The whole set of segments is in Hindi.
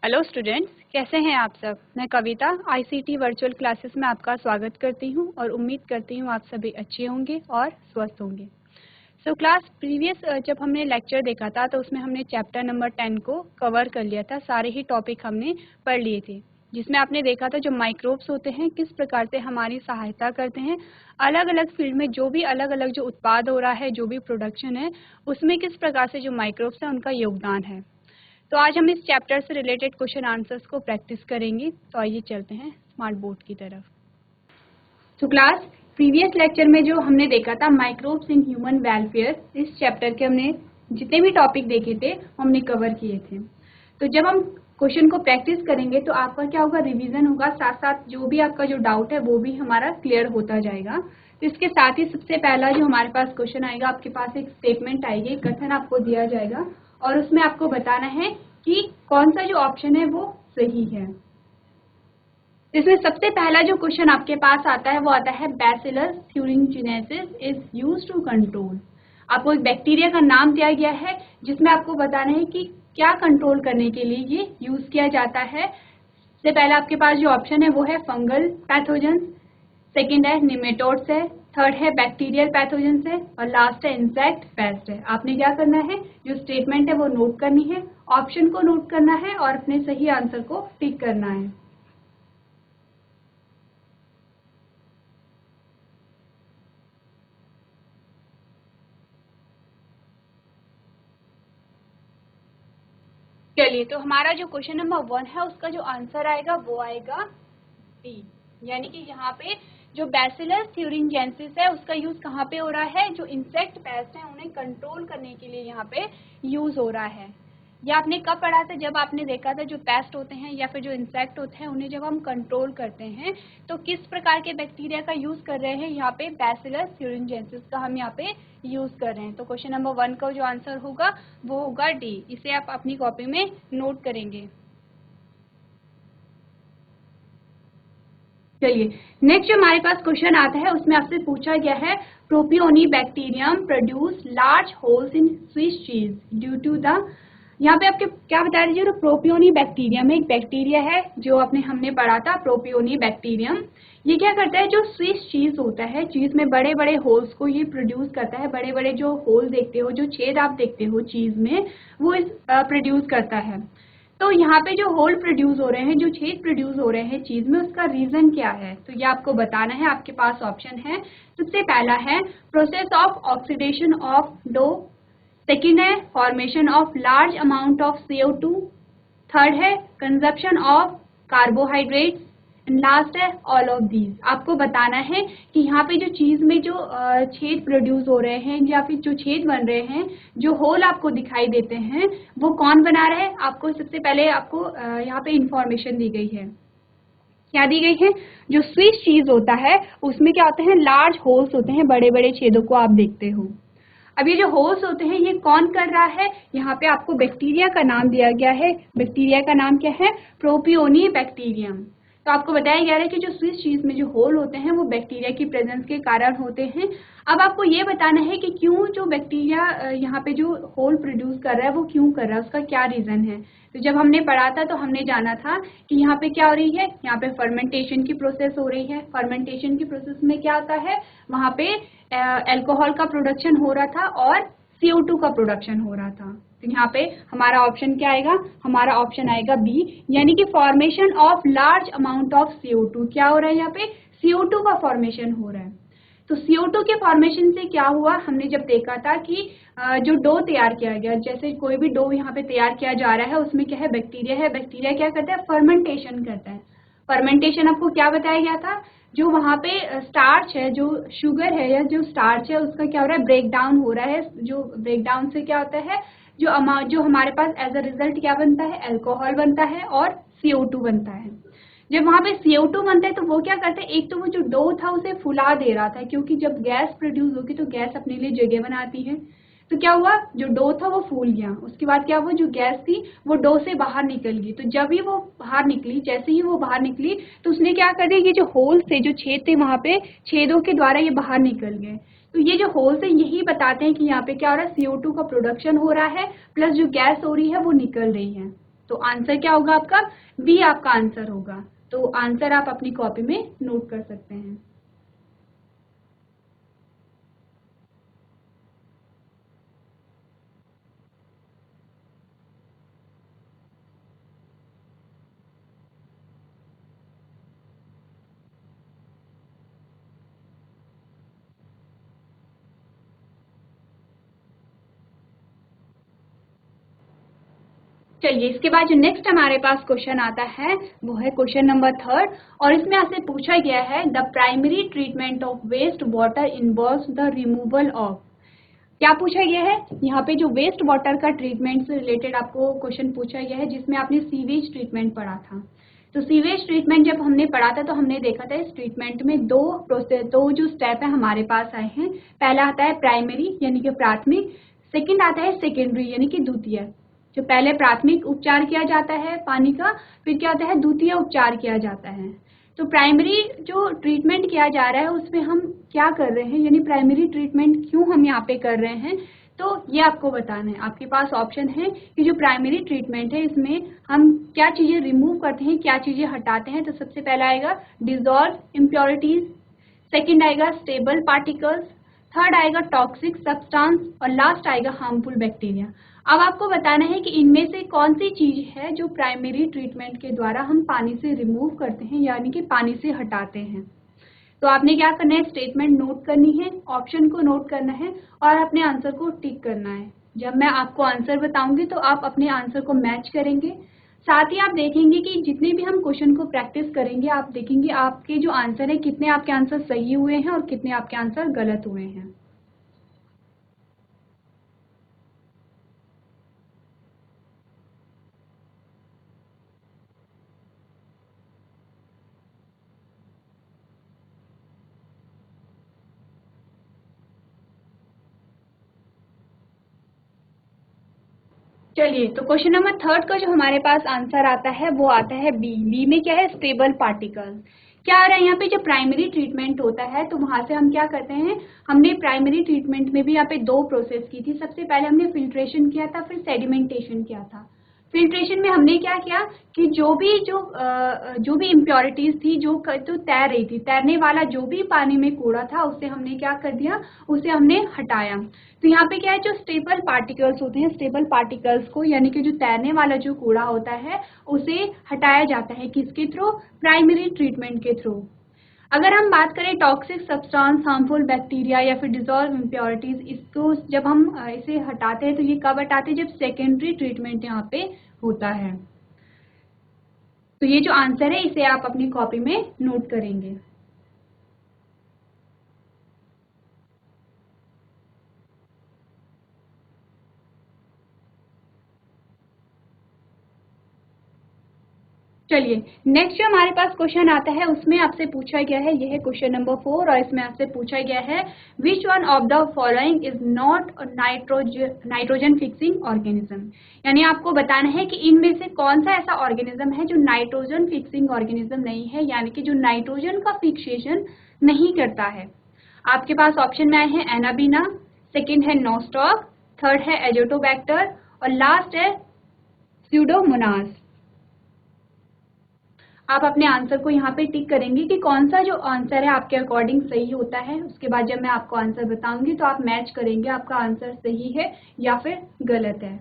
हेलो स्टूडेंट्स, कैसे हैं आप सब। मैं कविता आईसीटी वर्चुअल क्लासेस में आपका स्वागत करती हूं और उम्मीद करती हूं आप सभी अच्छे होंगे और स्वस्थ होंगे। क्लास प्रीवियस जब हमने लेक्चर देखा था तो उसमें हमने चैप्टर नंबर 10 को कवर कर लिया था। सारे ही टॉपिक हमने पढ़ लिए थे, जिसमें आपने देखा था जो माइक्रोब्स होते हैं किस प्रकार से हमारी सहायता करते हैं अलग अलग फील्ड में। जो भी अलग अलग जो उत्पाद हो रहा है, जो भी प्रोडक्शन है, उसमें किस प्रकार से जो माइक्रोब्स है उनका योगदान है। तो आज हम इस चैप्टर से रिलेटेड क्वेश्चन आंसर्स को प्रैक्टिस करेंगे। तो आइए चलते हैं स्मार्ट बोर्ड की तरफ। तो क्लास प्रीवियस लेक्चर में जो हमने देखा था माइक्रोब्स इन ह्यूमन वेलफेयर, इस चैप्टर के हमने जितने भी टॉपिक देखे थे हमने कवर किए थे। तो जब हम क्वेश्चन को प्रैक्टिस करेंगे तो आपका क्या होगा, रिवीजन होगा, साथ साथ जो भी आपका जो डाउट है वो भी हमारा क्लियर होता जाएगा। तो इसके साथ ही सबसे पहला जो हमारे पास क्वेश्चन आएगा, आपके पास एक स्टेटमेंट आएगी, कथन आपको दिया जाएगा और उसमें आपको बताना है कि कौन सा जो ऑप्शन है वो सही है। इसमें सबसे पहला जो क्वेश्चन आपके पास आता है वो आता है bacillus thuringiensis is used to control. आपको एक बैक्टीरिया का नाम दिया गया है जिसमें आपको बताना है कि क्या कंट्रोल करने के लिए ये यूज किया जाता है। सबसे पहला आपके पास जो ऑप्शन है वो है फंगल पैथोजन, सेकेंड है निमेटोड्स है, थर्ड है बैक्टीरियल पैथोजेंस है और लास्ट है इंसेक्ट पेस्ट है। आपने क्या करना है, जो स्टेटमेंट है वो नोट करनी है, ऑप्शन को नोट करना है और अपने सही आंसर को टिक करना है। चलिए, तो हमारा जो क्वेश्चन नंबर 1 है उसका जो आंसर आएगा वो आएगा डी, यानी कि यहाँ पे जो बैसिलस थ्यूरिंजेंसिस है उसका यूज कहाँ पे हो रहा है, जो इंसेक्ट पेस्ट है उन्हें कंट्रोल करने के लिए यहाँ पे यूज हो रहा है। या आपने कब पढ़ा था, जब आपने देखा था जो पेस्ट होते हैं या फिर जो इंसेक्ट होते हैं उन्हें जब हम कंट्रोल करते हैं तो किस प्रकार के बैक्टीरिया का यूज कर रहे हैं, यहाँ पे बैसिलस थ्यूरिंजेंसिस का हम यहाँ पे यूज कर रहे हैं। तो क्वेश्चन नंबर 1 का जो आंसर होगा वो होगा डी। इसे आप अपनी कॉपी में नोट करेंगे। चलिए, नेक्स्ट जो हमारे पास क्वेश्चन आता है उसमें आपसे पूछा गया है propionibacterium produce large holes in Swiss cheese due to the. यहाँ पे आपके क्या बता दीजिए, तो प्रोपियोनी बैक्टीरियम एक बैक्टीरिया है जो हमने पढ़ा था, प्रोपियोनी बैक्टीरियम। ये क्या करता है, जो स्विस चीज होता है, चीज में बड़े बड़े होल्स को ये प्रोड्यूस करता है। बड़े बड़े जो होल देखते हो, जो छेद आप देखते हो चीज में, वो प्रोड्यूस करता है। तो यहाँ पे जो होल प्रोड्यूस हो रहे हैं, जो छेद प्रोड्यूस हो रहे हैं चीज में, उसका रीजन क्या है, तो ये आपको बताना है। आपके पास ऑप्शन है, सबसे पहला है process of oxidation of dough, second है formation of large amount of CO2, third है consumption of carbohydrates and last है ऑल ऑफ दीज। आपको बताना है कि यहाँ पे जो चीज में जो छेद प्रोड्यूस हो रहे हैं या फिर जो छेद बन रहे हैं, जो होल आपको दिखाई देते हैं, वो कौन बना रहा है। आपको सबसे पहले आपको यहाँ पे इंफॉर्मेशन दी गई है, क्या दी गई है, जो स्विस चीज होता है उसमें क्या होते हैं, लार्ज होल्स होते हैं, बड़े बड़े छेदों को आप देखते हो। अब ये जो होल्स होते हैं ये कौन कर रहा है, यहाँ पे आपको बैक्टीरिया का नाम दिया गया है। बैक्टीरिया का नाम क्या है, प्रोपियोनी बैक्टीरियम। तो आपको बताया गया है कि जो स्विस चीज में जो होल होते हैं वो बैक्टीरिया की प्रेजेंस के कारण होते हैं। अब आपको ये बताना है कि क्यों जो बैक्टीरिया यहाँ पे जो होल प्रोड्यूस कर रहा है वो क्यों कर रहा है, उसका क्या रीजन है। तो जब हमने पढ़ा था तो हमने जाना था कि यहाँ पे क्या हो रही है, यहाँ पे फर्मेंटेशन की प्रोसेस हो रही है। फर्मेंटेशन की प्रोसेस में क्या होता है, वहाँ पे अल्कोहल का प्रोडक्शन हो रहा था और CO2 का प्रोडक्शन हो रहा था। तो यहाँ पे हमारा ऑप्शन क्या आएगा, हमारा ऑप्शन आएगा बी, यानी कि formation of large amount of CO2। क्या हो रहा है, यहाँ पे CO2 का फॉर्मेशन हो रहा है। तो CO2 के फॉर्मेशन से क्या हुआ, हमने जब देखा था कि जो डो तैयार किया गया, जैसे कोई भी डो यहाँ पे तैयार किया जा रहा है उसमें क्या है, बैक्टीरिया है। बैक्टीरिया क्या करता है, फर्मेंटेशन करता है। फर्मेंटेशन आपको क्या बताया गया था, जो वहाँ पे स्टार्च है, जो शुगर है या जो स्टार्च है, उसका क्या हो रहा है, ब्रेक डाउन हो रहा है। जो ब्रेक डाउन से क्या होता है, जो हमारे पास एज अ रिजल्ट क्या बनता है, अल्कोहल बनता है और CO2 बनता है। जब वहाँ पे CO2 बनता है तो वो क्या करता है, एक तो वो जो डो था उसे फुला दे रहा था, क्योंकि जब गैस प्रोड्यूस होगी तो गैस अपने लिए जगह बनाती है। तो क्या हुआ, जो डो था वो फूल गया। उसके बाद क्या हुआ, जो गैस थी वो डो से बाहर निकल गई। तो जब ही वो बाहर निकली, जैसे ही वो बाहर निकली तो उसने क्या कर दिया, ये जो होल्स थे, जो छेद थे, वहाँ पे छेदों के द्वारा ये बाहर निकल गए। तो ये जो होल्स है यही बताते हैं कि यहाँ पे क्या हो रहा है, CO2 का प्रोडक्शन हो रहा है, प्लस जो गैस हो रही है वो निकल रही है। तो आंसर क्या होगा आपका? बी आपका आंसर होगा। तो आंसर आप अपनी कॉपी में नोट कर सकते हैं। चलिए, इसके बाद जो नेक्स्ट हमारे पास क्वेश्चन आता है वो है क्वेश्चन नंबर 3 और इसमें आपसे पूछा गया है the primary treatment of waste water involves the removal of. क्या पूछा गया है यहाँ पे? जो वेस्ट वाटर का ट्रीटमेंट से रिलेटेड आपको क्वेश्चन पूछा गया है, जिसमें आपने सीवेज ट्रीटमेंट पढ़ा था। तो सीवेज ट्रीटमेंट जब हमने पढ़ा था तो हमने देखा था इस ट्रीटमेंट में दो जो स्टेप है हमारे पास आए हैं। पहला आता है प्राइमरी यानी कि प्राथमिक, सेकंड आता है सेकेंडरी यानी कि द्वितीय। जो पहले प्राथमिक उपचार किया जाता है पानी का, फिर क्या होता है द्वितीय उपचार किया जाता है। तो प्राइमरी जो ट्रीटमेंट किया जा रहा है उसमें हम क्या कर रहे हैं, यानी प्राइमरी ट्रीटमेंट क्यों हम यहाँ पे कर रहे हैं, तो ये आपको बताना है। आपके पास ऑप्शन है कि जो प्राइमरी ट्रीटमेंट है इसमें हम क्या चीजें रिमूव करते हैं, क्या चीजें हटाते हैं। तो सबसे पहला आएगा डिजॉल्व इम्प्योरिटीज, सेकेंड आएगा स्टेबल पार्टिकल्स, थर्ड आएगा टॉक्सिक सब्सटेंस और लास्ट आएगा हार्मफुल बैक्टीरिया। अब आपको बताना है कि इनमें से कौन सी चीज है जो प्राइमरी ट्रीटमेंट के द्वारा हम पानी से रिमूव करते हैं यानी कि पानी से हटाते हैं। तो आपने क्या करना है, स्टेटमेंट नोट करनी है, ऑप्शन को नोट करना है और अपने आंसर को टिक करना है। जब मैं आपको आंसर बताऊंगी तो आप अपने आंसर को मैच करेंगे। साथ ही आप देखेंगे कि जितने भी हम क्वेश्चन को प्रैक्टिस करेंगे आप देखेंगे आपके जो आंसर है कितने आपके आंसर सही हुए हैं और कितने आपके आंसर गलत हुए हैं। चलिए, तो क्वेश्चन नंबर 3 का जो हमारे पास आंसर आता है वो आता है बी। बी में क्या है, स्टेबल पार्टिकल। क्या आ रहा है यहाँ पे, जो प्राइमरी ट्रीटमेंट होता है तो वहां से हम क्या करते हैं, हमने प्राइमरी ट्रीटमेंट में भी यहाँ पे दो प्रोसेस की थी। सबसे पहले हमने फिल्ट्रेशन किया था, फिर सेडिमेंटेशन किया था। फिल्ट्रेशन में हमने क्या किया कि जो भी इम्प्योरिटीज थी जो तैर रही थी, तैरने वाला जो भी पानी में कूड़ा था उसे हमने क्या कर दिया, उसे हमने हटाया। तो यहाँ पे क्या है, जो स्टेबल पार्टिकल्स होते हैं, स्टेबल पार्टिकल्स को यानी कि जो तैरने वाला जो कूड़ा होता है उसे हटाया जाता है किसके थ्रू, प्राइमरी ट्रीटमेंट के थ्रू। अगर हम बात करें टॉक्सिक सब्सटेंस, हार्मफुल बैक्टीरिया या फिर डिजॉल्व इम्प्योरिटीज, इसको जब हम इसे हटाते हैं तो ये कब हटाते हैं, जब सेकेंडरी ट्रीटमेंट यहाँ पे होता है। तो ये जो आंसर है इसे आप अपनी कॉपी में नोट करेंगे। चलिए, नेक्स्ट जो हमारे पास क्वेश्चन आता है उसमें आपसे पूछा गया है, यह है क्वेश्चन नंबर 4 और इसमें आपसे पूछा गया है which one of the following is not nitrogen fixing organism. यानी आपको बताना है कि इनमें से कौन सा ऐसा ऑर्गेनिज्म है जो नाइट्रोजन फिक्सिंग ऑर्गेनिज्म नहीं है, यानी कि जो नाइट्रोजन का फिक्सेशन नहीं करता है। आपके पास ऑप्शन में आए हैं एनाबीना, सेकेंड है नोस्टॉक, थर्ड है एजोटोबैक्टर और लास्ट है स्यूडोमोनास। आप अपने आंसर को यहाँ पे टिक करेंगे कि कौन सा जो आंसर है आपके अकॉर्डिंग सही होता है। उसके बाद जब मैं आपको आंसर बताऊंगी तो आप मैच करेंगे आपका आंसर सही है या फिर गलत है।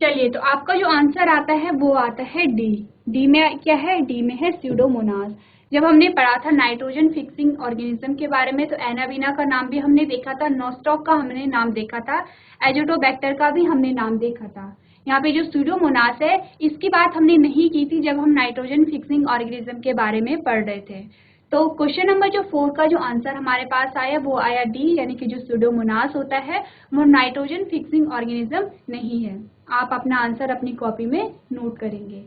चलिए, तो आपका जो आंसर आता है वो आता है डी। डी में क्या है, डी में है स्यूडोमोनास। जब हमने पढ़ा था नाइट्रोजन फिक्सिंग ऑर्गेनिज्म के बारे में तो एनाबीना का नाम भी हमने देखा था, नोस्टॉक का हमने नाम देखा था, एजोटोबैक्टर का भी हमने नाम देखा था। यहाँ पे जो स्यूडोमोनास है इसकी बात हमने नहीं की थी जब हम नाइट्रोजन फिक्सिंग ऑर्गेनिज्म के बारे में पढ़ रहे थे। तो क्वेश्चन नंबर जो 4 का जो आंसर हमारे पास आया वो आया डी, यानी कि जो स्यूडोमोनास होता है वो नाइट्रोजन फिक्सिंग ऑर्गेनिज्म नहीं है। आप अपना आंसर अपनी कॉपी में नोट करेंगे।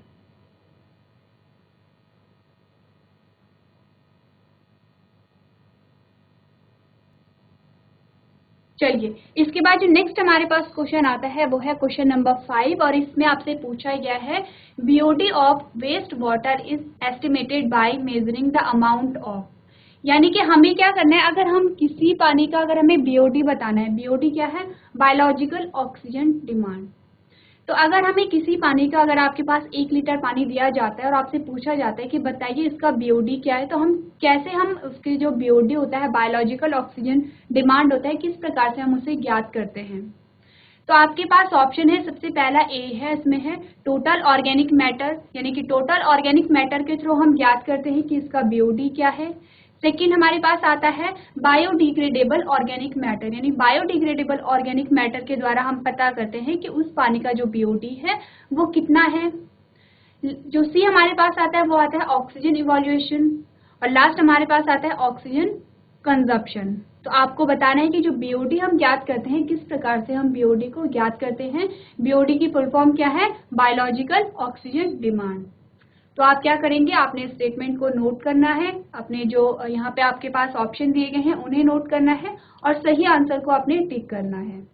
चलिए, इसके बाद जो नेक्स्ट हमारे पास क्वेश्चन आता है वो है क्वेश्चन नंबर 5, और इसमें आपसे पूछा गया है BOD of waste water is estimated by measuring the amount of, यानी कि हमें क्या करना है, अगर हम किसी पानी का अगर हमें बीओडी बताना है, बीओडी क्या है, बायोलॉजिकल ऑक्सीजन डिमांड। तो अगर हमें किसी पानी का, अगर आपके पास 1 लीटर पानी दिया जाता है और आपसे पूछा जाता है कि बताइए इसका बीओडी क्या है, तो हम कैसे, हम उसके जो बीओडी होता है, बायोलॉजिकल ऑक्सीजन डिमांड होता है, किस प्रकार से हम उसे ज्ञात करते हैं। तो आपके पास ऑप्शन है, सबसे पहला ए है, इसमें है टोटल ऑर्गेनिक मैटर, यानी कि टोटल ऑर्गेनिक मैटर के थ्रू हम ज्ञात करते हैं कि इसका बीओडी क्या है। सेकेंड हमारे पास आता है बायोडिग्रेडेबल ऑर्गेनिक मैटर, यानी बायोडिग्रेडेबल ऑर्गेनिक मैटर के द्वारा हम पता करते हैं कि उस पानी का जो बीओडी है वो कितना है। जो सी हमारे पास आता है वो आता है ऑक्सीजन इवोल्यूशन, और लास्ट हमारे पास आता है ऑक्सीजन कंजप्शन। तो आपको बताना है कि जो बीओडी हम ज्ञात करते हैं, किस प्रकार से हम बीओडी को ज्ञात करते हैं। बीओडी की फुल फॉर्म क्या है, बायोलॉजिकल ऑक्सीजन डिमांड। तो आप क्या करेंगे, आपने स्टेटमेंट को नोट करना है, अपने जो यहाँ पे आपके पास ऑप्शन दिए गए हैं उन्हें नोट करना है और सही आंसर को आपने टिक करना है।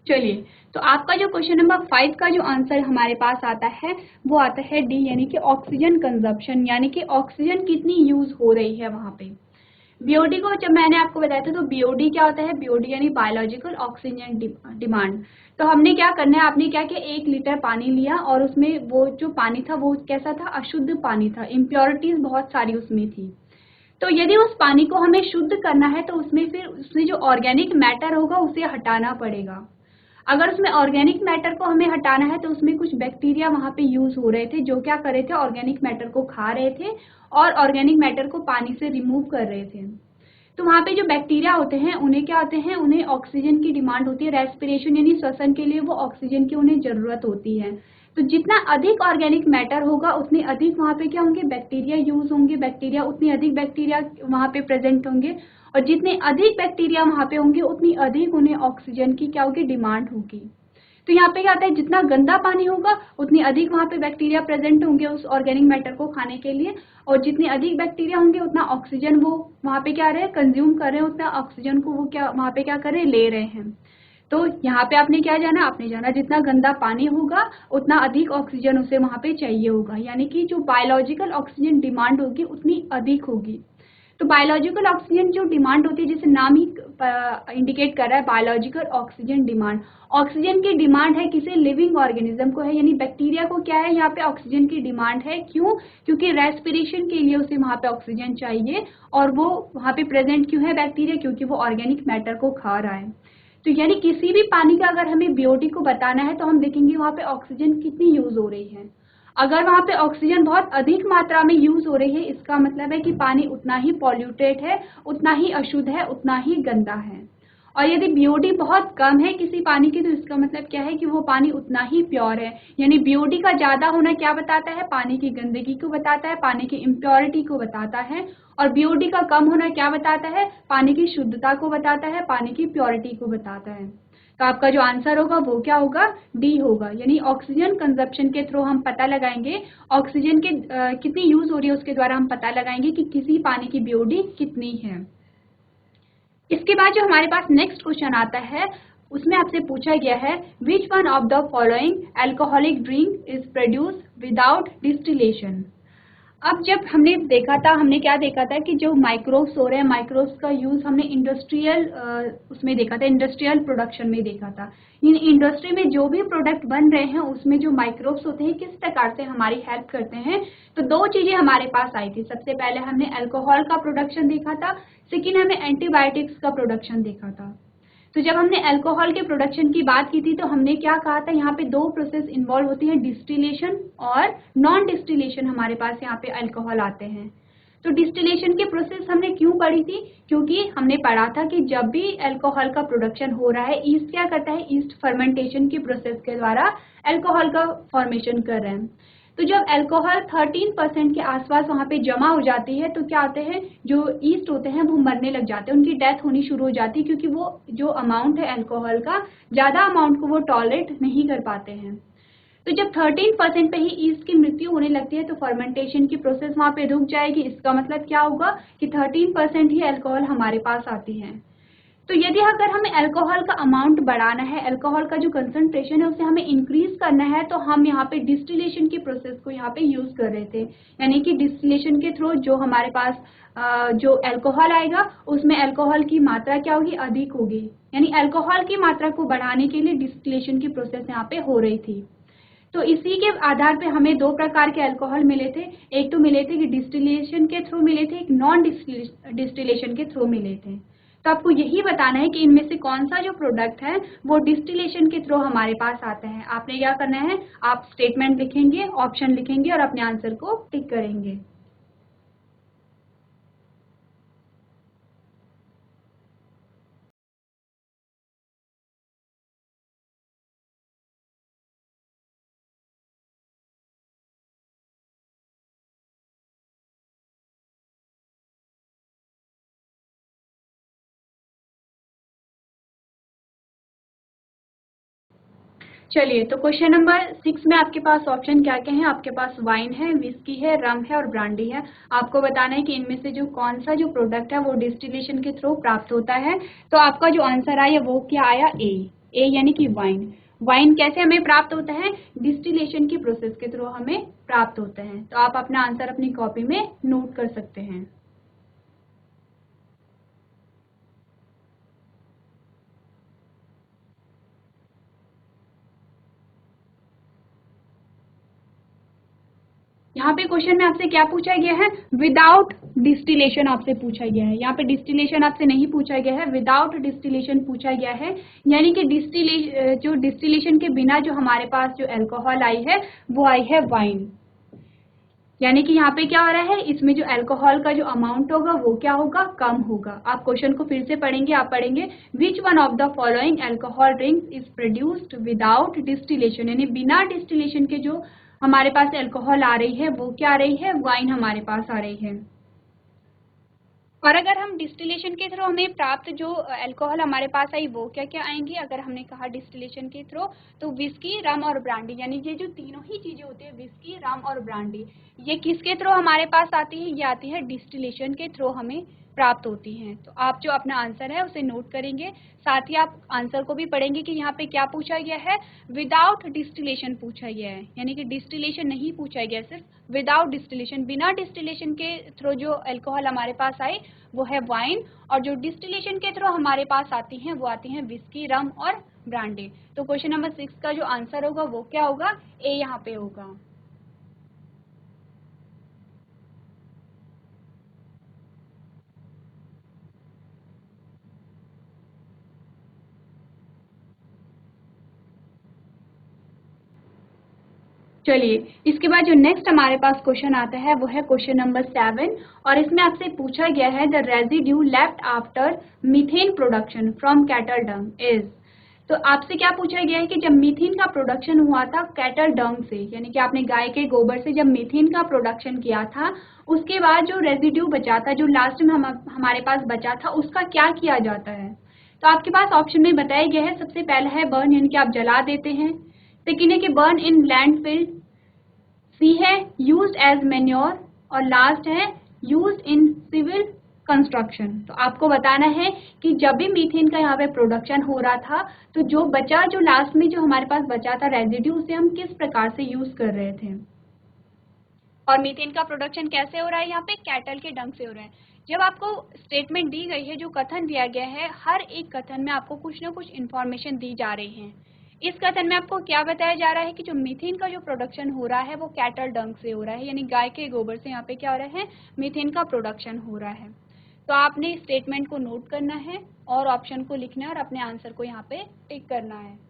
चलिए, तो आपका जो क्वेश्चन नंबर 5 का जो आंसर हमारे पास आता है वो आता है डी, यानी कि ऑक्सीजन कंजप्शन, यानी कि ऑक्सीजन कितनी यूज हो रही है वहां पे। बीओडी को जब मैंने आपको बताया था, तो बीओडी क्या होता है, बीओडी यानी बायोलॉजिकल ऑक्सीजन डिमांड। तो हमने क्या करना है, आपने क्या किया, 1 लीटर पानी लिया और उसमें वो जो पानी था वो कैसा था, अशुद्ध पानी था, इम्प्योरिटीज बहुत सारी उसमें थी। तो यदि उस पानी को हमें शुद्ध करना है तो उसमें फिर उसमें जो ऑर्गेनिक मैटर होगा उसे हटाना पड़ेगा। अगर उसमें ऑर्गेनिक मैटर को हमें हटाना है तो उसमें कुछ बैक्टीरिया वहां पे यूज हो रहे थे, जो क्या कर रहे थे, ऑर्गेनिक मैटर को खा रहे थे और ऑर्गेनिक मैटर को पानी से रिमूव कर रहे थे। तो वहां पे जो बैक्टीरिया होते हैं उन्हें क्या होते हैं, उन्हें ऑक्सीजन की डिमांड होती है, रेस्पिरेशन यानी श्वसन के लिए वो ऑक्सीजन की उन्हें जरूरत होती है। तो जितना अधिक ऑर्गेनिक मैटर होगा उतने अधिक वहां पे क्या होंगे, बैक्टीरिया यूज होंगे, बैक्टीरिया उतनी अधिक बैक्टीरिया वहां पे प्रेजेंट होंगे, और जितने अधिक बैक्टीरिया वहां पे होंगे उतनी अधिक उन्हें ऑक्सीजन की क्या होगी, डिमांड होगी। तो यहाँ पे क्या आता है, जितना गंदा पानी होगा उतनी अधिक वहां पे बैक्टीरिया प्रेजेंट होंगे उस ऑर्गेनिक मैटर को खाने के लिए, और जितने अधिक बैक्टीरिया होंगे उतना ऑक्सीजन वो वहां पे क्या रहे हैं, कंज्यूम कर रहे हैं, उतना ऑक्सीजन को वो क्या वहां पे क्या कर रहे हैं, ले रहे हैं। तो यहाँ पे आपने क्या जाना, आपने जाना जितना गंदा पानी होगा उतना अधिक ऑक्सीजन उसे वहां पे चाहिए होगा, यानी कि जो बायोलॉजिकल ऑक्सीजन डिमांड होगी उतनी अधिक होगी। तो बायोलॉजिकल ऑक्सीजन जो डिमांड होती है, जैसे नाम ही इंडिकेट कर रहा है, बायोलॉजिकल ऑक्सीजन डिमांड, ऑक्सीजन की डिमांड है किसे, लिविंग ऑर्गेनिज्म को है, यानी बैक्टीरिया को क्या है यहाँ पे ऑक्सीजन की डिमांड है। क्यों, क्योंकि रेस्पिरेशन के लिए उसे वहां पे ऑक्सीजन चाहिए, और वो वहां पे प्रेजेंट क्यों है बैक्टीरिया, क्योंकि वो ऑर्गेनिक मैटर को खा रहा है। तो यानी किसी भी पानी का अगर हमें बीओडी को बताना है तो हम देखेंगे वहां पे ऑक्सीजन कितनी यूज हो रही है। अगर वहां पे ऑक्सीजन बहुत अधिक मात्रा में यूज हो रही है, इसका मतलब है कि पानी उतना ही पॉल्यूटेड है, उतना ही अशुद्ध है, उतना ही गंदा है। और यदि बीओडी बहुत कम है किसी पानी की, तो इसका मतलब क्या है कि वो पानी उतना ही प्योर है। यानी बीओडी का ज्यादा होना क्या बताता है, पानी की गंदगी को बताता है, पानी की इम्प्योरिटी को बताता है, और बीओडी का कम होना क्या बताता है, पानी की शुद्धता को बताता है, पानी की प्योरिटी को बताता है। तो आपका जो आंसर होगा वो क्या होगा, डी होगा, यानी ऑक्सीजन कंजप्शन के थ्रू हम पता लगाएंगे, ऑक्सीजन के कितनी यूज हो रही है उसके द्वारा हम पता लगाएंगे कि किसी पानी की बीओडी कितनी है। इसके बाद जो हमारे पास नेक्स्ट क्वेश्चन आता है उसमें आपसे पूछा गया है, which one of the following alcoholic drink is produce without distillation. अब जब हमने देखा था, हमने क्या देखा था कि जो माइक्रोब्स हो रहे हैं, माइक्रोब्स का यूज हमने इंडस्ट्रियल उसमें देखा था, इंडस्ट्रियल प्रोडक्शन में देखा था। इन इंडस्ट्री में जो भी प्रोडक्ट बन रहे हैं उसमें जो माइक्रोब्स होते हैं किस प्रकार से हमारी हेल्प करते हैं। तो 2 चीजें हमारे पास आई थी, सबसे पहले हमने अल्कोहल का प्रोडक्शन देखा था, सेकेंड हमने एंटीबायोटिक्स का प्रोडक्शन देखा था। तो जब हमने अल्कोहल के प्रोडक्शन की बात की थी तो हमने क्या कहा था, यहाँ पे 2 प्रोसेस इन्वॉल्व होती हैं, डिस्टिलेशन और नॉन डिस्टिलेशन हमारे पास यहाँ पे अल्कोहल आते हैं। तो डिस्टिलेशन की प्रोसेस हमने क्यों पढ़ी थी, क्योंकि हमने पढ़ा था कि जब भी अल्कोहल का प्रोडक्शन हो रहा है, ईस्ट क्या करता है, ईस्ट फर्मेंटेशन की प्रोसेस के द्वारा अल्कोहल का फॉर्मेशन कर रहे हैं। तो जब अल्कोहल 13% के आसपास वहाँ पे जमा हो जाती है तो क्या होते हैं, जो ईस्ट होते हैं वो मरने लग जाते हैं, उनकी डेथ होनी शुरू हो जाती है, क्योंकि वो जो अमाउंट है अल्कोहल का, ज़्यादा अमाउंट को वो टॉलरेट नहीं कर पाते हैं। तो जब 13% पे ही ईस्ट की मृत्यु होने लगती है तो फर्मेंटेशन की प्रोसेस वहाँ पे रुक जाएगी। इसका मतलब क्या होगा कि 13% ही अल्कोहल हमारे पास आती है। तो यदि अगर हमें अल्कोहल का अमाउंट बढ़ाना है, अल्कोहल का जो कंसंट्रेशन है उसे हमें इंक्रीज करना है, तो हम यहाँ पे डिस्टिलेशन की प्रोसेस को यहाँ पे यूज कर रहे थे। यानी कि डिस्टिलेशन के थ्रू जो हमारे पास जो अल्कोहल आएगा उसमें अल्कोहल की मात्रा क्या होगी, अधिक होगी। यानी अल्कोहल की मात्रा को बढ़ाने के लिए डिस्टिलेशन की प्रोसेस यहाँ पे हो रही थी। तो इसी के आधार पे हमें दो प्रकार के अल्कोहल मिले थे। एक तो मिले थे कि डिस्टिलेशन के थ्रू मिले थे, एक नॉन डिस्टिलेशन के थ्रू मिले थे। तो आपको यही बताना है कि इनमें से कौन सा जो प्रोडक्ट है वो डिस्टिलेशन के थ्रू हमारे पास आता है। आपने क्या करना है, आप स्टेटमेंट लिखेंगे, ऑप्शन लिखेंगे और अपने आंसर को टिक करेंगे। चलिए, तो क्वेश्चन नंबर 6 में आपके पास ऑप्शन क्या क्या हैं? आपके पास वाइन है, विस्की है, रम है और ब्रांडी है। आपको बताना है कि इनमें से जो कौन सा जो प्रोडक्ट है वो डिस्टिलेशन के थ्रू प्राप्त होता है। तो आपका जो आंसर आया वो क्या आया, ए यानी कि वाइन। वाइन कैसे हमें प्राप्त होता है? डिस्टिलेशन की प्रोसेस के थ्रू हमें प्राप्त होता है। तो आप अपना आंसर अपनी कॉपी में नोट कर सकते हैं। यहाँ पे क्वेश्चन में आपसे क्या पूछा गया है? विदाउट डिस्टिलेशन आपसे पूछा गया है। यहाँ पे डिस्टिलेशन आपसे नहीं पूछा गया है, विदाउट डिस्टिलेशन पूछा गया है। यानी कि जो डिस्टिलेशन के बिना जो हमारे पास जो अल्कोहल आई है वो आई है वाइन। यानी कि यहाँ पे क्या हो रहा है, इसमें जो अल्कोहल का जो अमाउंट होगा वो क्या होगा, कम होगा। आप क्वेश्चन को फिर से पढ़ेंगे, आप पढ़ेंगे which one of the following alcohol drinks is produced without distillation, यानी बिना डिस्टिलेशन के जो हमारे पास अल्कोहल आ रही है वो क्या आ रही है, वाइन हमारे पास आ रही है। और अगर हम डिस्टिलेशन के थ्रू हमें प्राप्त जो अल्कोहल हमारे पास आई वो क्या क्या आएंगी, अगर हमने कहा डिस्टिलेशन के थ्रू, तो विस्की, रम और ब्रांडी, यानी ये जो तीनों ही चीजें होती है, विस्की, रम और ब्रांडी, ये किसके थ्रू हमारे पास आती है? ये आती है डिस्टिलेशन के थ्रू हमें प्राप्त होती हैं। तो आप जो अपना आंसर है उसे नोट करेंगे, साथ ही आप आंसर को भी पढ़ेंगे कि यहाँ पे क्या पूछा गया है, विदाउट डिस्टिलेशन पूछा गया है। यानी कि डिस्टिलेशन नहीं पूछा गया, सिर्फ विदाउट डिस्टिलेशन, बिना डिस्टिलेशन के थ्रू जो अल्कोहल हमारे पास आई वो है वाइन, और जो डिस्टिलेशन के थ्रू हमारे पास आती हैं वो आती हैं विस्की, रम और ब्रांडी। तो क्वेश्चन नंबर 6 का जो आंसर होगा वो क्या होगा, ए यहाँ पे होगा। चलिए, इसके बाद जो नेक्स्ट हमारे पास क्वेश्चन आता है वो है क्वेश्चन नंबर 7, और इसमें आपसे पूछा गया है the residue left after methane production from cattle Dang is. तो आपसे क्या पूछा गया है कि जब मीथेन का प्रोडक्शन हुआ था कैटल डंग से, यानी कि आपने गाय के गोबर से जब मीथेन का प्रोडक्शन किया था, उसके बाद जो रेजिड्यू बचा था, जो लास्ट में हमारे पास बचा था, उसका क्या किया जाता है? तो आपके पास ऑप्शन में बताया गया है, सबसे पहला है बर्न, यानी कि आप जला देते हैं। सेकेंड है कि बर्न इन लैंडफिल। सी है यूज्ड एज मैन्योर, और लास्ट है यूज्ड इन सिविल कंस्ट्रक्शन। तो आपको बताना है कि जब भी मीथेन का यहाँ पे प्रोडक्शन हो रहा था तो जो बचा, जो लास्ट में जो हमारे पास बचा था रेजिड्यू, उसे हम किस प्रकार से यूज कर रहे थे। और मीथेन का प्रोडक्शन कैसे हो रहा है, यहाँ पे कैटल के डंग से हो रहा है। जब आपको स्टेटमेंट दी गई है, जो कथन दिया गया है, हर एक कथन में आपको कुछ ना कुछ इन्फॉर्मेशन दी जा रही है। इस कथन में आपको क्या बताया जा रहा है कि जो मीथेन का जो प्रोडक्शन हो रहा है वो कैटल डंग से हो रहा है, यानी गाय के गोबर से यहाँ पे क्या हो रहा है, मीथेन का प्रोडक्शन हो रहा है। तो आपने स्टेटमेंट को नोट करना है और ऑप्शन को लिखना है और अपने आंसर को यहाँ पे टिक करना है।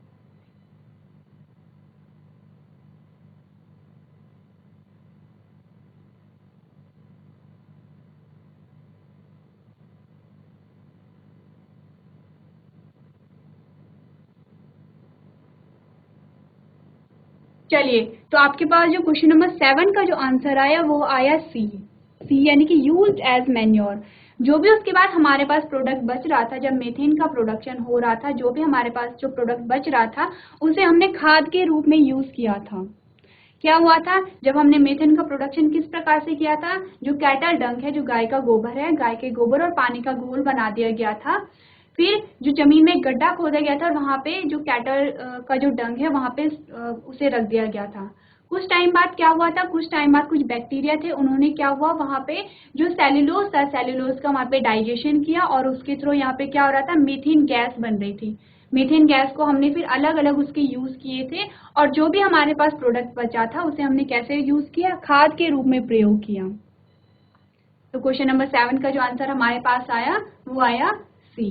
चलिए, तो आपके पास जो क्वेश्चन नंबर 7 का जो आंसर आया वो आया सी। सी यानी कि यूज्ड एज मैन्योर। जो भी उसके बाद हमारे पास प्रोडक्ट बच रहा था, जब मीथेन का प्रोडक्शन हो रहा था, जो भी हमारे पास जो प्रोडक्ट बच रहा था उसे हमने खाद के रूप में यूज किया था। क्या हुआ था, जब हमने मीथेन का प्रोडक्शन किस प्रकार से किया था, जो कैटल डंक है, जो गाय का गोबर है, गाय के गोबर और पानी का घोल बना दिया गया था। फिर जो जमीन में गड्ढा खोदा गया था और वहां पे जो कैटल का जो डंक है वहां पे उसे रख दिया गया था। कुछ टाइम बाद क्या हुआ था, कुछ टाइम बाद कुछ बैक्टीरिया थे, उन्होंने क्या हुआ, वहां पे जो सेल्यूलोज था, सेल्यूलोज का वहां पे डाइजेशन किया और उसके थ्रू यहाँ पे क्या हो रहा था, मीथेन गैस बन रही थी। मीथेन गैस को हमने फिर अलग अलग उसके यूज किए थे और जो भी हमारे पास प्रोडक्ट बचा था उसे हमने कैसे यूज किया, खाद के रूप में प्रयोग किया। तो क्वेश्चन नंबर 7 का जो आंसर हमारे पास आया वो आया सी।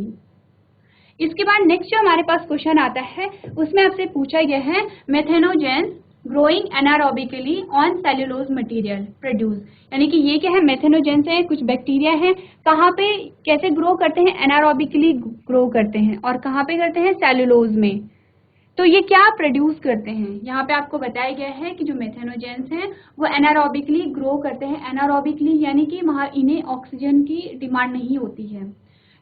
इसके बाद नेक्स्ट जो हमारे पास क्वेश्चन आता है उसमें आपसे पूछा गया है methanogens growing anaerobically on cellulose material produce, यानी कि ये क्या है, मेथेनोजेंस है, कुछ बैक्टीरिया है, कहाँ पे कैसे ग्रो करते हैं, एनारोबिकली ग्रो करते हैं और कहाँ पे करते हैं, सेल्यूलोज में। तो ये क्या प्रोड्यूस करते हैं, यहाँ पे आपको बताया गया है कि जो मेथेनोजेंस हैं वो एनारोबिकली ग्रो करते हैं। एनारोबिकली यानी कि वहाँ इन्हें ऑक्सीजन की डिमांड नहीं होती है।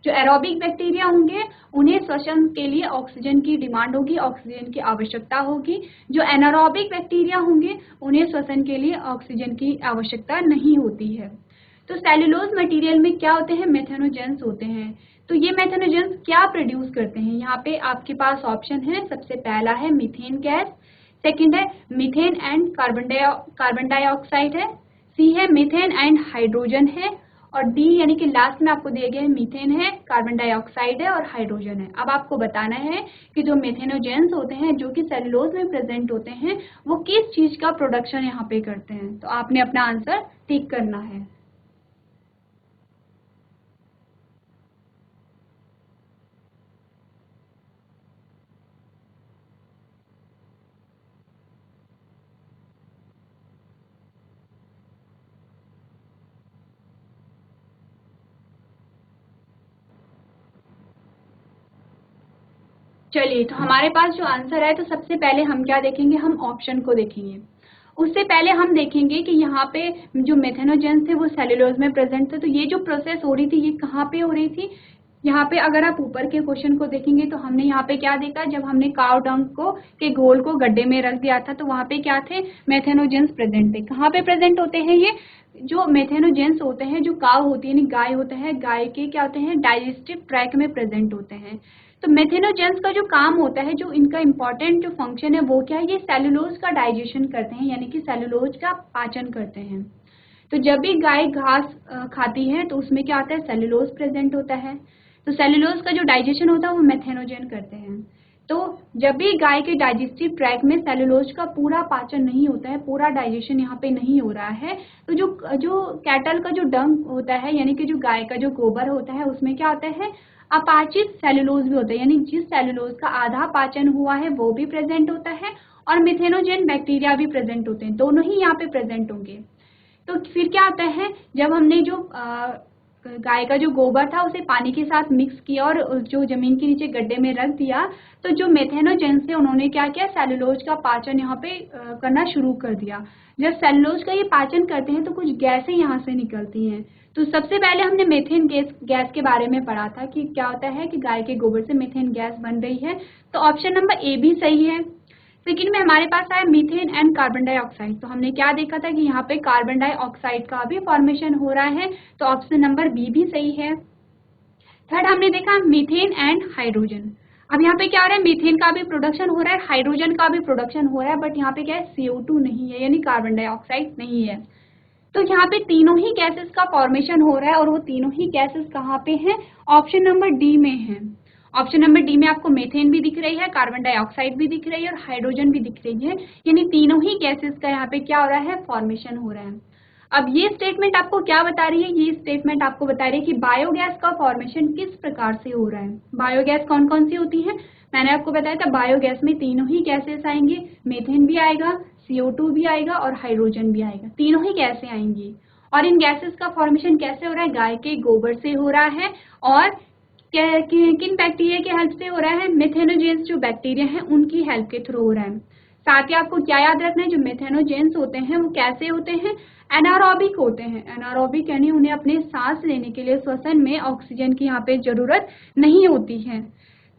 जो एरोबिक बैक्टीरिया होंगे उन्हें श्वसन के लिए ऑक्सीजन की डिमांड होगी, ऑक्सीजन की आवश्यकता होगी। जो एनारोबिक बैक्टीरिया होंगे उन्हें श्वसन के लिए ऑक्सीजन की आवश्यकता नहीं होती है। तो सेल्यूलोज मटेरियल में क्या होते हैं, मेथेनोजेंस होते हैं। तो ये मेथेनोजेंस क्या प्रोड्यूस करते हैं, यहाँ पे आपके पास ऑप्शन है, सबसे पहला है मीथेन गैस, सेकंड है मीथेन एंड कार्बन डाइऑक्साइड है, सी है मीथेन एंड हाइड्रोजन है और डी यानी कि लास्ट में आपको दिए गए मीथेन है, कार्बन डाइऑक्साइड है और हाइड्रोजन है। अब आपको बताना है कि जो मेथेनोजेंस होते हैं जो कि सेल्यूलोज में प्रेजेंट होते हैं वो किस चीज का प्रोडक्शन यहाँ पे करते हैं। तो आपने अपना आंसर टिक करना है। चलिए, तो हमारे पास जो आंसर है, तो सबसे पहले हम क्या देखेंगे, हम ऑप्शन को देखेंगे। उससे पहले हम देखेंगे कि यहाँ पे जो मेथेनोजेंस थे वो सेल्यूलोज में प्रेजेंट थे। तो ये जो प्रोसेस हो रही थी ये कहाँ पे हो रही थी, यहाँ पे अगर आप ऊपर के क्वेश्चन को देखेंगे तो हमने यहाँ पे क्या देखा, जब हमने काव डंग को के घोल को गड्ढे में रख दिया था तो वहाँ पे क्या थे, मेथेनोजेंस प्रेजेंट थे। कहाँ पे प्रेजेंट होते हैं ये जो मेथेनोजेंस होते हैं, जो काव होती है यानी गाय होता है, गाय के क्या होते हैं, डाइजेस्टिव ट्रैक में प्रेजेंट होते हैं। तो मेथेनोजेंस का जो काम होता है, जो इनका इंपॉर्टेंट जो फंक्शन है वो क्या है, ये सेल्यूलोज का डाइजेशन करते हैं, यानी कि सेल्यूलोज का पाचन करते हैं। तो जब भी गाय घास खाती है तो उसमें क्या होता है, सेल्यूलोज प्रेजेंट होता है। तो सेल्यूलोज का जो डाइजेशन होता है वो मेथेनोजेन करते हैं। तो जब भी गाय के डाइजेस्टिव ट्रैक में सेल्यूलोज का पूरा पाचन नहीं होता है, पूरा डाइजेशन यहाँ पे नहीं हो रहा है, तो जो कैटल का जो डंक होता है यानी कि जो गाय का जो गोबर होता है उसमें क्या होता है, अपाचित सेल्यूलोज भी होता है, यानी जिस सेल्यूलोज का आधा पाचन हुआ है वो भी प्रेजेंट होता है और मिथेनोजेन बैक्टीरिया भी प्रेजेंट होते हैं, दोनों ही यहाँ पे प्रेजेंट होंगे। तो फिर क्या होता है, जब हमने जो गाय का जो गोबर था उसे पानी के साथ मिक्स किया और जो जमीन के नीचे गड्ढे में रख दिया, तो जो मेथेनोजेंस थे उन्होंने क्या किया, सेल्यूलोज का पाचन यहाँ पे करना शुरू कर दिया। जब सेल्यूलोज का ये पाचन करते हैं तो कुछ गैसें यहाँ से निकलती हैं। तो सबसे पहले हमने मीथेन गैस के बारे में पढ़ा था कि क्या होता है कि गाय के गोबर से मीथेन गैस बन रही है। तो ऑप्शन नंबर ए भी सही है। सेकंड में हमारे पास आया मीथेन एंड कार्बन डाइऑक्साइड। तो हमने क्या देखा था कि यहाँ पे कार्बन डाइऑक्साइड का भी फॉर्मेशन हो रहा है, तो ऑप्शन नंबर बी भी सही है। थर्ड हमने देखा मीथेन एंड हाइड्रोजन। अब यहाँ पे क्या हो रहा है, मीथेन का भी प्रोडक्शन हो रहा है, हाइड्रोजन का भी प्रोडक्शन हो रहा है, बट यहाँ पे क्या है, CO2 नहीं है, यानी कार्बन डाइऑक्साइड नहीं है। तो यहाँ पे तीनों ही गैसेस का फॉर्मेशन हो रहा है और वो तीनों ही गैसेस कहाँ पे हैं, ऑप्शन नंबर डी में है। ऑप्शन नंबर डी में आपको मीथेन भी दिख रही है, कार्बन डाइऑक्साइड भी दिख रही है और हाइड्रोजन भी दिख रही है, यानी तीनों ही गैसेस का यहाँ पे क्या हो रहा है, फॉर्मेशन हो रहा है। अब ये स्टेटमेंट आपको क्या बता रही है, ये स्टेटमेंट आपको बता रही है कि बायोगैस का फॉर्मेशन किस प्रकार से हो रहा है। बायोगैस कौन कौन सी होती है, मैंने आपको बताया था बायोगैस में तीनों ही गैसेस आएंगे, मीथेन भी आएगा, CO2 भी आएगा और हाइड्रोजन भी आएगा, तीनों ही गैसें आएंगी। और इन गैसेस का फॉर्मेशन कैसे हो रहा है, गाय के गोबर से हो रहा है और किन बैक्टीरिया की हेल्प से हो रहा है, मेथेनोजेंस जो बैक्टीरिया हैं उनकी हेल्प के थ्रू हो रहा है। साथ ही आपको क्या याद रखना है, जो मेथेनोजेंस होते हैं वो कैसे होते हैं, एनारोबिक होते हैं। एनारोबिक यानी उन्हें अपने सांस लेने के लिए श्वसन में ऑक्सीजन की यहाँ पे जरूरत नहीं होती है।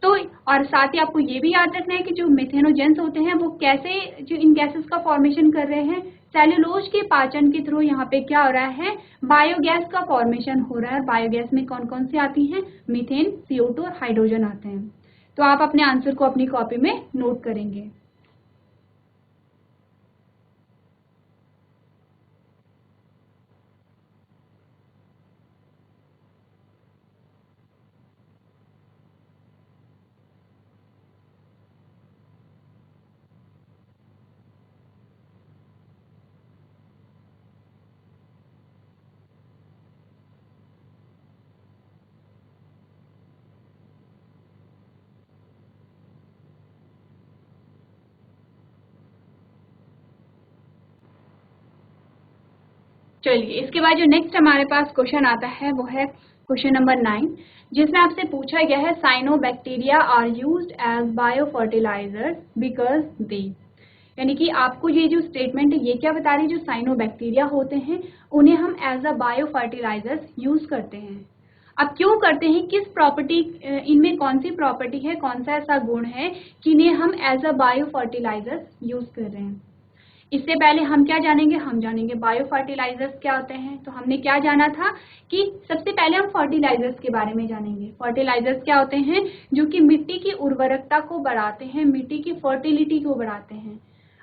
तो और साथ ही आपको ये भी याद रखना है कि जो मेथेनोजेंस होते हैं वो कैसे जो इन गैसेस का फॉर्मेशन कर रहे हैं, सेल्यूलोज के पाचन के थ्रू यहाँ पे क्या हो रहा है, बायोगैस का फॉर्मेशन हो रहा है। बायोगैस में कौन कौन सी आती हैं, मीथेन, CO2 और हाइड्रोजन आते हैं। तो आप अपने आंसर को अपनी कॉपी में नोट करेंगे। चलिए, इसके बाद जो नेक्स्ट हमारे पास क्वेश्चन आता है वो है क्वेश्चन नंबर 9, जिसमें आपसे पूछा गया है cyanobacteria are used as biofertilizer because they, यानी कि आपको ये जो स्टेटमेंट है ये क्या बता रही है, जो साइनोबैक्टीरिया होते हैं उन्हें हम as a biofertilizers use करते हैं। अब क्यों करते हैं, किस प्रॉपर्टी, इनमें कौन सी प्रॉपर्टी है, कौन सा ऐसा गुण है कि इन्हें हम as a biofertilizers use कर रहे हैं। इससे पहले हम क्या जानेंगे, हम जानेंगे बायो फर्टिलाइजर्स क्या होते हैं। तो हमने क्या जाना था कि सबसे पहले हम फर्टिलाइजर्स के बारे में जानेंगे। फर्टिलाइजर्स क्या होते हैं, जो कि मिट्टी की उर्वरकता को बढ़ाते हैं, मिट्टी की फर्टिलिटी को बढ़ाते हैं।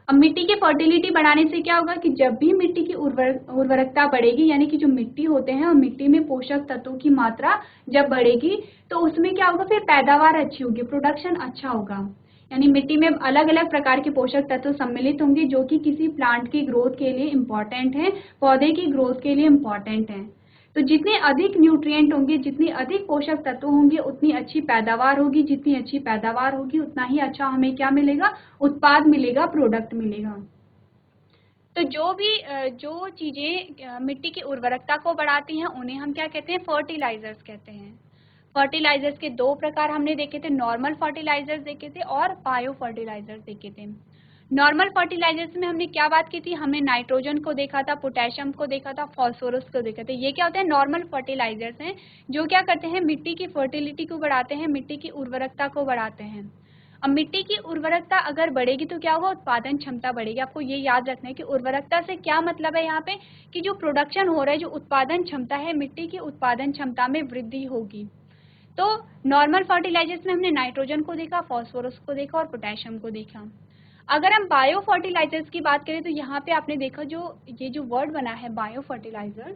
अब मिट्टी की फर्टिलिटी बढ़ाने से क्या होगा कि जब भी मिट्टी की उर्वरकता बढ़ेगी, यानी कि जो मिट्टी होते हैं और मिट्टी में पोषक तत्वों की मात्रा जब बढ़ेगी तो उसमें क्या होगा, फिर पैदावार अच्छी होगी, प्रोडक्शन अच्छा होगा। यानी मिट्टी में अलग अलग प्रकार के पोषक तत्व सम्मिलित होंगे जो कि किसी प्लांट की ग्रोथ के लिए इम्पॉर्टेंट है, पौधे की ग्रोथ के लिए इम्पॉर्टेंट है। तो जितने अधिक न्यूट्रिएंट होंगे, जितनी अधिक पोषक तत्व होंगे, उतनी अच्छी पैदावार होगी, जितनी अच्छी पैदावार होगी उतना ही अच्छा हमें क्या मिलेगा, उत्पाद मिलेगा, प्रोडक्ट मिलेगा। तो जो चीजें मिट्टी की उर्वरकता को बढ़ाती हैं उन्हें हम क्या कहते हैं, फर्टिलाइजर्स कहते हैं। फर्टिलाइजर्स के दो प्रकार हमने देखे थे, नॉर्मल फर्टिलाइजर्स देखे थे और बायो फर्टिलाइजर्स देखे थे। नॉर्मल फर्टिलाइजर्स में हमने क्या बात की थी, हमने नाइट्रोजन को देखा था, पोटेशियम को देखा था, फास्फोरस को देखा था। ये क्या होते हैं, नॉर्मल फर्टिलाइजर्स हैं जो क्या करते हैं, मिट्टी की फर्टिलिटी को बढ़ाते हैं, मिट्टी की उर्वरकता को बढ़ाते हैं। अब मिट्टी की उर्वरकता अगर बढ़ेगी तो क्या होगा, उत्पादन क्षमता बढ़ेगी। आपको ये याद रखना है कि उर्वरकता से क्या मतलब है यहाँ पे, कि जो प्रोडक्शन हो रहा है, जो उत्पादन क्षमता है, मिट्टी की उत्पादन क्षमता में वृद्धि होगी। तो नॉर्मल फर्टिलाइजर्स में हमने नाइट्रोजन को देखा, फास्फोरस को देखा और पोटेशियम को देखा। अगर हम बायो फर्टिलाइजर्स की बात करें तो यहाँ पे आपने देखा जो ये जो वर्ड बना है बायो फर्टिलाइजर,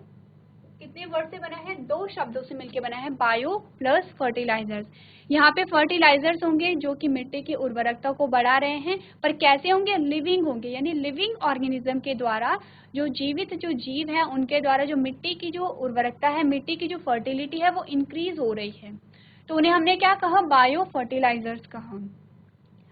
कितने वर्ड से बना है, दो शब्दों से मिलकर बना है, बायो प्लस फर्टिलाइजर्स। यहाँ पे फर्टिलाइजर्स होंगे जो कि मिट्टी की उर्वरकता को बढ़ा रहे हैं, पर कैसे होंगे, लिविंग होंगे, यानी लिविंग ऑर्गेनिज्म के द्वारा, जो जीवित जो जीव है उनके द्वारा जो मिट्टी की जो उर्वरकता है, मिट्टी की जो फर्टिलिटी है वो इंक्रीज हो रही है। तो उन्हें हमने क्या कहा, बायो फर्टिलाइजर्स कहा।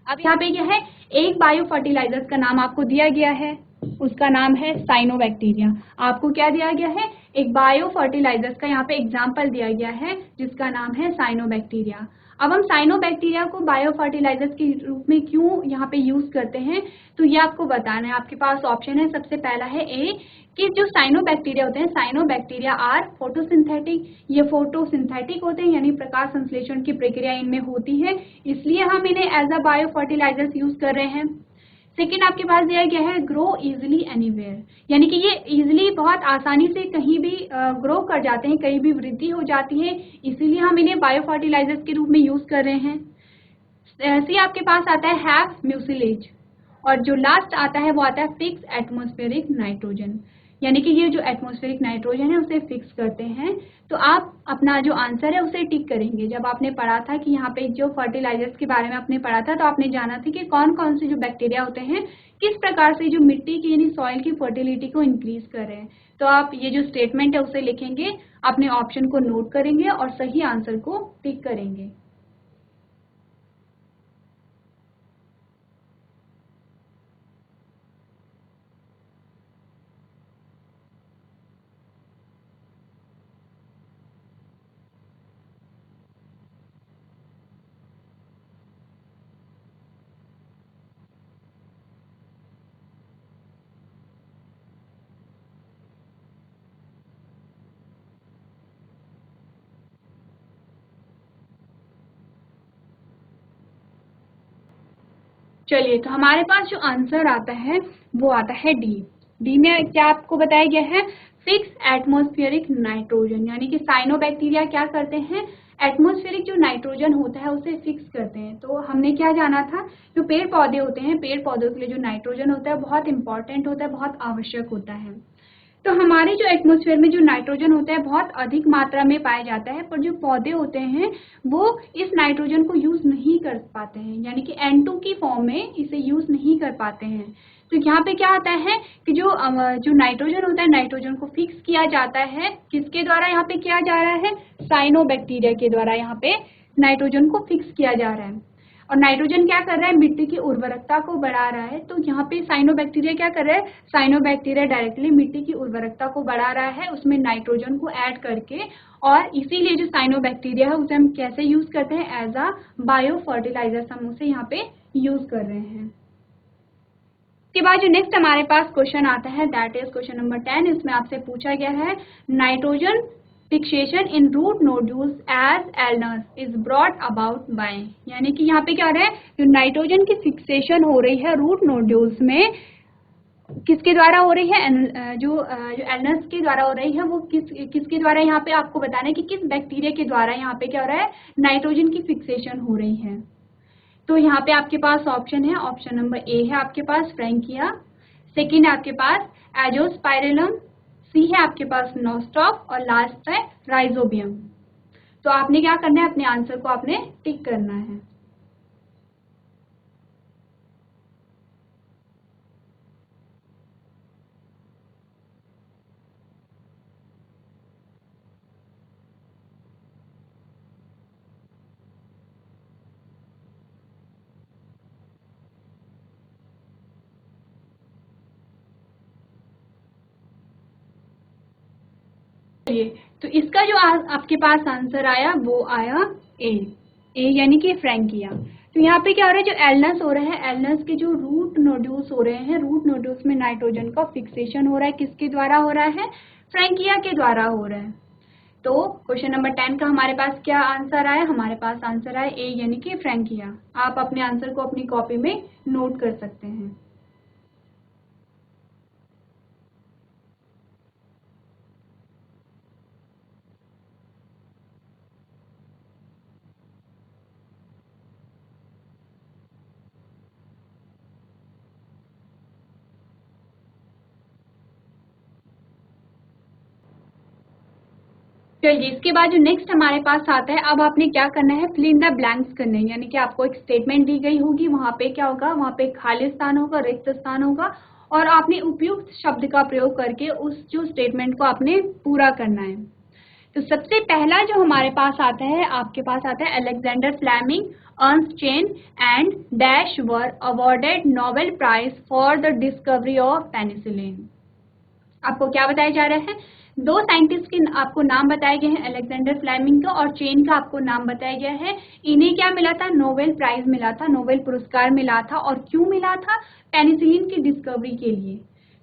अब यहाँ पे क्या है, एक बायो फर्टिलाइजर्स का नाम आपको दिया गया है, उसका नाम है साइनोबैक्टीरिया। आपको क्या दिया गया है, एक बायो फर्टिलाइजर्स का यहाँ पे एग्जाम्पल दिया गया है जिसका नाम है साइनोबैक्टीरिया। अब हम साइनोबैक्टीरिया को बायो फर्टिलाइजर्स के रूप में क्यों यहाँ पे यूज करते हैं, तो ये आपको बताना है। आपके पास ऑप्शन है, सबसे पहला है ए, कि जो साइनोबैक्टीरिया होते हैं, साइनोबैक्टीरिया आर फोटोसिंथेटिक, ये फोटोसिंथेटिक होते हैं, यानी प्रकाश संश्लेषण की प्रक्रिया इनमें होती है, इसलिए हम इन्हें as a biofertilizers use कर रहे हैं। सेकेंड आपके पास दिया गया है ग्रो इजिली एनीवेयर, यानी कि ये इजिली बहुत आसानी से कहीं भी ग्रो कर जाते हैं, कहीं भी वृद्धि हो जाती है, इसीलिए हम इन्हें बायो फर्टिलाइजर्स के रूप में यूज कर रहे हैं। सी आपके पास आता है हैव म्यूसिलेज, और जो लास्ट आता है वो आता है फिक्स एटमॉस्फेरिक नाइट्रोजन, यानी कि ये जो एटमॉस्फेरिक नाइट्रोजन है उसे फिक्स करते हैं। तो आप अपना जो आंसर है उसे टिक करेंगे। जब आपने पढ़ा था कि यहाँ पे जो फर्टिलाइजर्स के बारे में आपने पढ़ा था तो आपने जाना था कि कौन कौन से जो बैक्टीरिया होते हैं किस प्रकार से जो मिट्टी की यानी सॉइल की फर्टिलिटी को इंक्रीज कर रहे हैं। तो आप ये जो स्टेटमेंट है उसे लिखेंगे, अपने ऑप्शन को नोट करेंगे और सही आंसर को टिक करेंगे। चलिए, तो हमारे पास जो आंसर आता है वो आता है डी। डी में क्या आपको बताया गया है, फिक्स एटमॉस्फेरिक नाइट्रोजन, यानी कि साइनोबैक्टीरिया क्या करते हैं, एटमॉस्फेरिक जो नाइट्रोजन होता है उसे फिक्स करते हैं। तो हमने क्या जाना था, जो पेड़ पौधे होते हैं, पेड़ पौधों के लिए जो नाइट्रोजन होता है बहुत इंपॉर्टेंट होता है, बहुत आवश्यक होता है। तो हमारे जो एटमॉस्फेयर में जो नाइट्रोजन होता है बहुत अधिक मात्रा में पाया जाता है, पर जो पौधे होते हैं वो इस नाइट्रोजन को यूज नहीं कर पाते हैं, यानी कि N2 की फॉर्म में इसे यूज नहीं कर पाते हैं। तो यहाँ पे क्या आता है कि जो नाइट्रोजन होता है, नाइट्रोजन को फिक्स किया जाता है, किसके द्वारा यहाँ पे किया जा रहा है, साइनोबैक्टीरिया के द्वारा यहाँ पे नाइट्रोजन को फिक्स किया जा रहा है। और नाइट्रोजन क्या कर रहा है, मिट्टी की उर्वरकता को बढ़ा रहा है। तो यहाँ पे साइनोबैक्टीरिया क्या कर रहा है, साइनोबैक्टीरिया डायरेक्टली मिट्टी की उर्वरकता को बढ़ा रहा है उसमें नाइट्रोजन को ऐड करके। और इसीलिए जो साइनोबैक्टीरिया है उसे हम कैसे यूज करते हैं, एज अ बायो फर्टिलाइजर हम उसे यहाँ पे यूज कर रहे हैं। इसके बाद जो नेक्स्ट हमारे पास क्वेश्चन आता है, दैट इज क्वेश्चन नंबर 10। इसमें आपसे पूछा गया है, nitrogen fixation in root nodules as Alnus is brought about by, यानी कि यहाँ पे क्या हो रहा है, जो नाइट्रोजन की फिक्सेशन हो रही है रूट नोड्यूल्स में, किसके द्वारा हो रही है, जो एल्नस के द्वारा हो रही है, वो किसके द्वारा, यहाँ पे आपको बताना है कि किस बैक्टीरिया के द्वारा यहाँ पे क्या हो रहा है, नाइट्रोजन की फिक्सेशन हो रही है। तो यहाँ पे आपके पास ऑप्शन है, ऑप्शन नंबर ए है आपके पास फ्रैंकिया, सेकेंड है आपके पास एजोस्पाइरलम, सी है आपके पास नोस्टॉक और लास्ट है राइजोबियम। तो आपने क्या करना है, अपने आंसर को आपने टिक करना है। तो इसका जो आपके पास आंसर आया वो आया ए, यानी कि फ्रैंकिया। तो यहाँ पे क्या हो रहा है, जो एल्नस हो रहा है, एल्नस के जो रूट नोड्यूल्स हो रहे हैं, रूट नोड्यूल्स में नाइट्रोजन का फिक्सेशन हो रहा है, किसके द्वारा हो रहा है, फ्रैंकिया के द्वारा हो रहा है। तो क्वेश्चन नंबर 10 का हमारे पास क्या आंसर आया, हमारे पास आंसर आया ए, यानी कि फ्रैंकिया। आप अपने आंसर को अपनी कॉपी में नोट कर सकते हैं। चलिए, इसके बाद जो नेक्स्ट हमारे पास आता है, अब आपने क्या करना है, फिल इन द ब्लैंक्स करने हैं, यानी कि आपको एक स्टेटमेंट दी गई होगी, वहां पे क्या होगा, वहां पे खाली स्थान होगा, रिक्त स्थान होगा, और आपने उपयुक्त शब्द का प्रयोग करके उस जो स्टेटमेंट को आपने पूरा करना है। तो सबसे पहला जो हमारे पास आता है, आपके पास आता है, Alexander Fleming, Ernst Chain and dash were awarded Nobel prize for the discovery of penicillin. आपको क्या बताया जा रहा है, दो साइंटिस्ट के आपको नाम बताए गए हैं, अलेक्जेंडर फ्लेमिंग का और चेन का आपको नाम बताया गया है। इन्हें क्या मिला था, नोबेल प्राइज मिला था, नोबेल पुरस्कार मिला था। और क्यों मिला था, पेनिसिलिन की डिस्कवरी के लिए।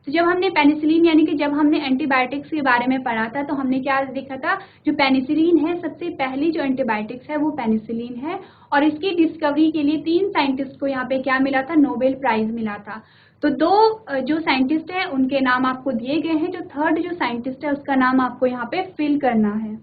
तो जब हमने पेनिसिलिन, यानी कि जब हमने एंटीबायोटिक्स के बारे में पढ़ा था, तो हमने क्या देखा था, जो पेनिसिलिन है, सबसे पहली जो एंटीबायोटिक्स है वो पेनिसिलिन है। और इसकी डिस्कवरी के लिए 3 साइंटिस्ट को यहाँ पे क्या मिला था, नोबेल प्राइज मिला था। तो 2 जो साइंटिस्ट है उनके नाम आपको दिए गए हैं, जो थर्ड जो साइंटिस्ट है उसका नाम आपको यहाँ पे फिल करना है।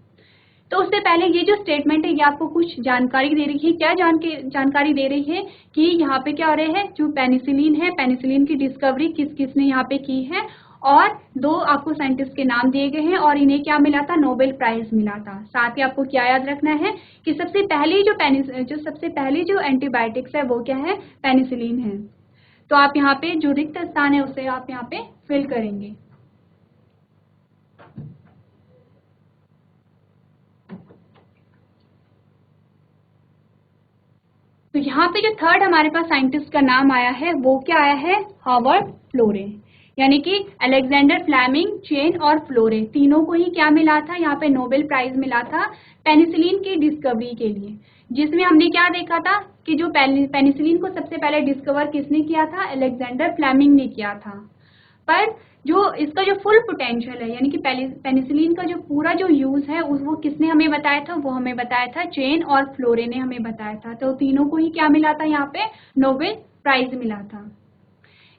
तो उससे पहले ये जो स्टेटमेंट है ये आपको कुछ जानकारी दे रही है, क्या जानकारी दे रही है कि यहाँ पे क्या हो रहा है, जो पेनिसिलिन है, पेनिसिलिन की डिस्कवरी किस किसने यहाँ पे की है, और 2 आपको साइंटिस्ट के नाम दिए गए हैं, और इन्हें क्या मिला था, नोबेल प्राइज मिला था। साथ ही आपको क्या याद रखना है कि सबसे पहली जो एंटीबायोटिक्स है वो क्या है, पेनिसिलिन है। तो आप यहाँ पे जो रिक्त स्थान है उसे आप यहाँ पे फिल करेंगे। तो यहाँ पे जो थर्ड हमारे पास साइंटिस्ट का नाम आया है वो क्या आया है, हार्वर्ड फ्लोरे, यानी कि अलेक्जेंडर फ्लेमिंग, चेन और फ्लोरे तीनों को ही क्या मिला था, यहाँ पे नोबेल प्राइज मिला था पेनिसिलिन की डिस्कवरी के लिए। जिसमें हमने क्या देखा था कि जो पेनिसिलिन को सबसे पहले डिस्कवर किसने किया था, अलेक्जेंडर फ्लेमिंग ने किया था। पर जो इसका जो फुल पोटेंशियल है, यानी कि पेनिसिलिन का जो पूरा जो यूज है वो किसने हमें बताया था, वो हमें बताया था चेन और फ्लोरे ने हमें बताया था। तो तीनों को ही क्या मिला था, यहाँ पे नोबेल प्राइज मिला था।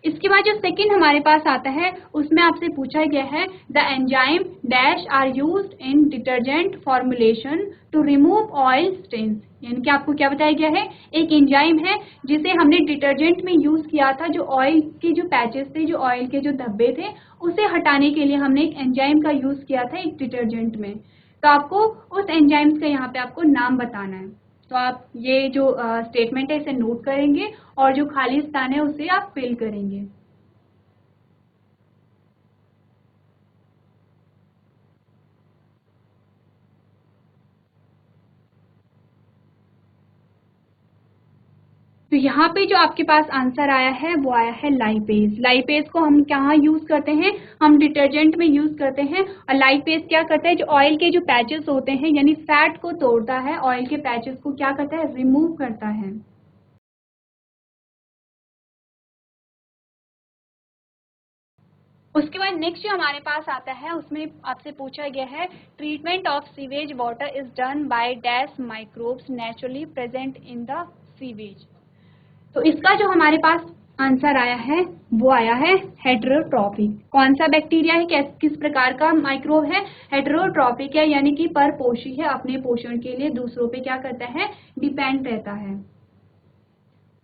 इसके बाद जो सेकंड हमारे पास आता है उसमें आपसे पूछा गया है the enzyme dash are used in detergent formulation to remove oil stains, यानी कि आपको क्या बताया गया है, एक एंजाइम है जिसे हमने डिटर्जेंट में यूज किया था, जो ऑयल के जो पैचेस थे, जो ऑयल के जो धब्बे थे, उसे हटाने के लिए हमने एक एंजाइम का यूज किया था एक डिटर्जेंट में। तो आपको उस एंजाइम्स का यहाँ पे आपको नाम बताना है। तो आप ये जो स्टेटमेंट है इसे नोट करेंगे और जो खाली स्थान है उसे आप फिल करेंगे। तो यहाँ पे जो आपके पास आंसर आया है वो आया है लाइपेज। लाइपेज को हम कहाँ यूज करते हैं, हम डिटर्जेंट में यूज करते हैं। और लाइपेज क्या करता है, जो ऑयल के जो पैचेस होते हैं यानी फैट को तोड़ता है, ऑयल के पैचेस को क्या करता है, रिमूव करता है। उसके बाद नेक्स्ट जो हमारे पास आता है उसमें आपसे पूछा गया है treatment of sewage water is done by dash microbes naturally present in the sewage. तो इसका जो हमारे पास आंसर आया है वो आया है हेटेरोट्रॉपिक। कौन सा बैक्टीरिया है, किस प्रकार का माइक्रोब है, हेटेरोट्रॉपिक है, यानी कि परपोषी है, अपने पोषण के लिए दूसरों पे क्या करता है, डिपेंड रहता है।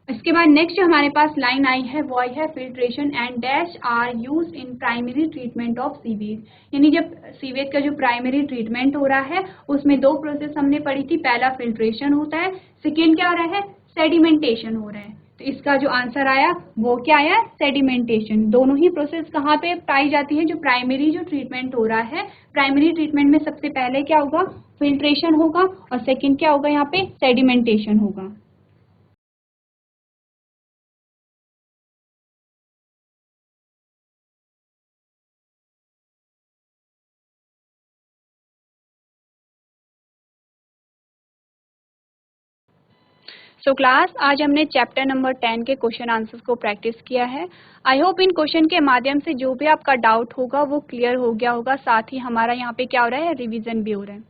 इसके बाद नेक्स्ट जो हमारे पास लाइन आई है वो आई है filtration and dash are used in primary treatment of sewage, यानी जब सीवेज का जो प्राइमरी ट्रीटमेंट हो रहा है उसमें दो प्रोसेस हमने पढ़ी थी, पहला फिल्ट्रेशन होता है, सेकेंड क्या हो रहा है, सेडिमेंटेशन हो रहा है। तो इसका जो आंसर आया वो क्या आया, सेडिमेंटेशन। दोनों ही प्रोसेस कहाँ पे पाई जाती है, जो प्राइमरी जो ट्रीटमेंट हो रहा है, प्राइमरी ट्रीटमेंट में सबसे पहले क्या होगा, फिल्ट्रेशन होगा और सेकेंड क्या होगा, यहाँ पे सेडिमेंटेशन होगा। सो क्लास, आज हमने चैप्टर नंबर 10 के क्वेश्चन आंसर्स को प्रैक्टिस किया है। आई होप इन क्वेश्चन के माध्यम से जो भी आपका डाउट होगा वो क्लियर हो गया होगा, साथ ही हमारा यहाँ पे क्या हो रहा है, रिवीजन भी हो रहा है।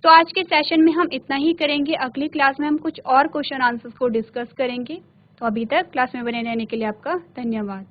तो आज के सेशन में हम इतना ही करेंगे, अगली क्लास में हम कुछ और क्वेश्चन आंसर्स को डिस्कस करेंगे। तो अभी तक क्लास में बने रहने के लिए आपका धन्यवाद।